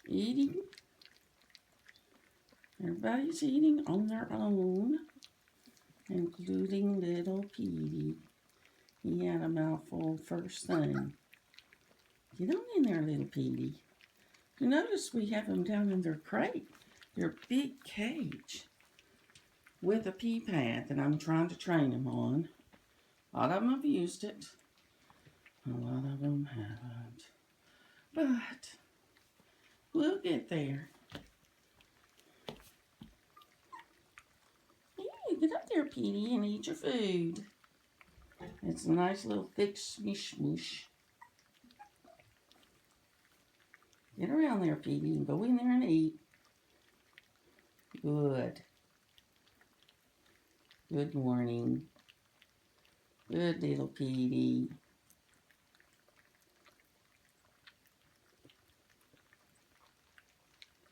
Eating. Everybody's eating on their own, including little Petey. He had a mouthful first thing. Get on in there, little Petey. You notice we have them down in their crate, their big cage, with a pee pad that I'm trying to train them on. A lot of them have used it. A lot of them haven't. But we'll get there. Hey, get up there, Petey, and eat your food. It's a nice little thick smush smush. Get around there, Petey, and go in there and eat. Good. Good morning. Good little Petey.